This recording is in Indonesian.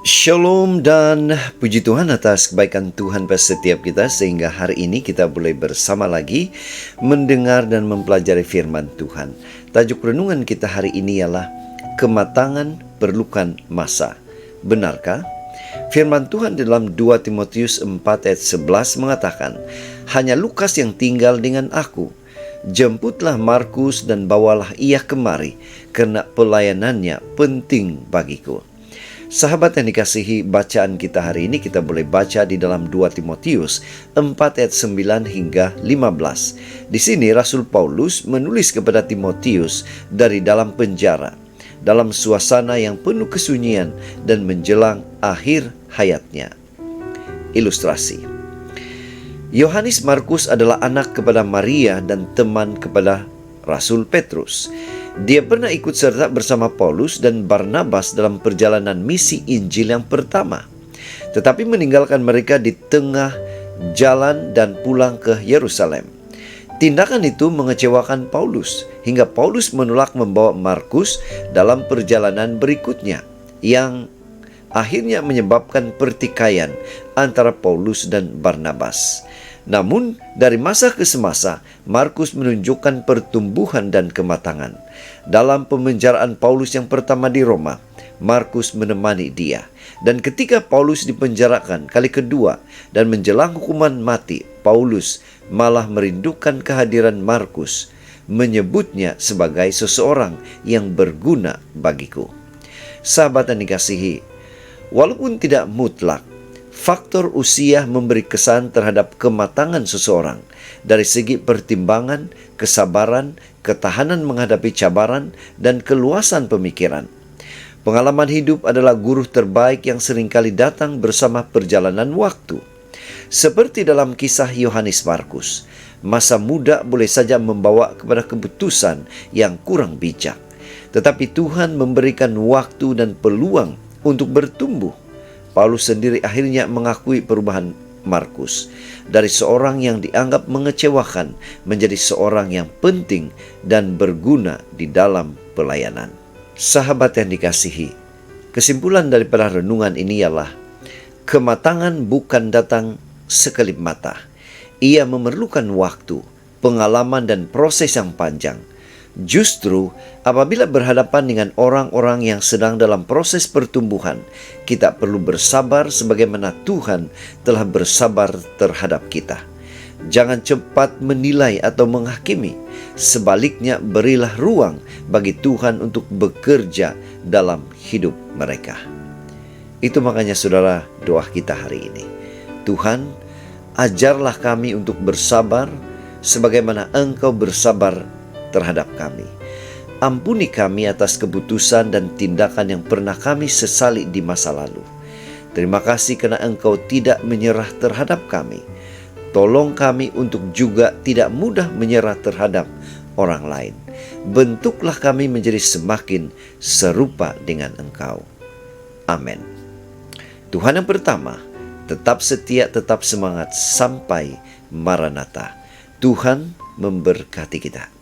Shalom dan puji Tuhan atas kebaikan Tuhan pada setiap kita, sehingga hari ini kita boleh bersama lagi mendengar dan mempelajari firman Tuhan. Tajuk renungan kita hari ini ialah kematangan perlukan masa. Benarkah? Firman Tuhan dalam 2 Timotius 4 ayat 11 mengatakan, "Hanya Lukas yang tinggal dengan aku. Jemputlah Markus dan bawalah ia kemari, karena pelayanannya penting bagiku." Sahabat yang dikasihi, bacaan kita hari ini kita boleh baca di dalam 2 Timotius 4 ayat 9 hingga 15. Di sini Rasul Paulus menulis kepada Timotius dari dalam penjara, dalam suasana yang penuh kesunyian dan menjelang akhir hayatnya. Ilustrasi. Yohanes Markus adalah anak kepada Maria dan teman kepada Rasul Petrus. Dia pernah ikut serta bersama Paulus dan Barnabas dalam perjalanan misi Injil yang pertama, tetapi meninggalkan mereka di tengah jalan dan pulang ke Yerusalem. Tindakan itu mengecewakan Paulus, hingga Paulus menolak membawa Markus dalam perjalanan berikutnya, yang akhirnya menyebabkan pertikaian antara Paulus dan Barnabas. Namun, dari masa ke semasa, Markus menunjukkan pertumbuhan dan kematangan. Dalam pemenjaraan Paulus yang pertama di Roma, Markus menemani dia. Dan ketika Paulus dipenjarakan kali kedua dan menjelang hukuman mati, Paulus malah merindukan kehadiran Markus, menyebutnya sebagai seseorang yang berguna bagiku. Sahabat yang dikasihi, walaupun tidak mutlak, faktor usia memberi kesan terhadap kematangan seseorang dari segi pertimbangan, kesabaran, ketahanan menghadapi cabaran, dan keluasan pemikiran. Pengalaman hidup adalah guru terbaik yang seringkali datang bersama perjalanan waktu. Seperti dalam kisah Yohanes Markus, masa muda boleh saja membawa kepada keputusan yang kurang bijak. Tetapi Tuhan memberikan waktu dan peluang untuk bertumbuh. Paulus sendiri akhirnya mengakui perubahan Markus dari seorang yang dianggap mengecewakan menjadi seorang yang penting dan berguna di dalam pelayanan. Sahabat yang dikasihi, kesimpulan daripada renungan ini ialah kematangan bukan datang sekelip mata. Ia memerlukan waktu, pengalaman, dan proses yang panjang. Justru apabila berhadapan dengan orang-orang yang sedang dalam proses pertumbuhan, kita perlu bersabar sebagaimana Tuhan telah bersabar terhadap kita. Jangan cepat menilai atau menghakimi. Sebaliknya, berilah ruang bagi Tuhan untuk bekerja dalam hidup mereka. Itu makanya saudara, doa kita hari ini. Tuhan, ajarlah kami untuk bersabar sebagaimana Engkau bersabar terhadap kami. Ampuni kami atas keputusan dan tindakan yang pernah kami sesali di masa lalu. Terima kasih karena Engkau tidak menyerah terhadap kami. Tolong kami untuk juga tidak mudah menyerah terhadap orang lain. Bentuklah kami menjadi semakin serupa dengan Engkau. Amin. Tuhan yang pertama, tetap setia, tetap semangat sampai Maranatha. Tuhan memberkati kita.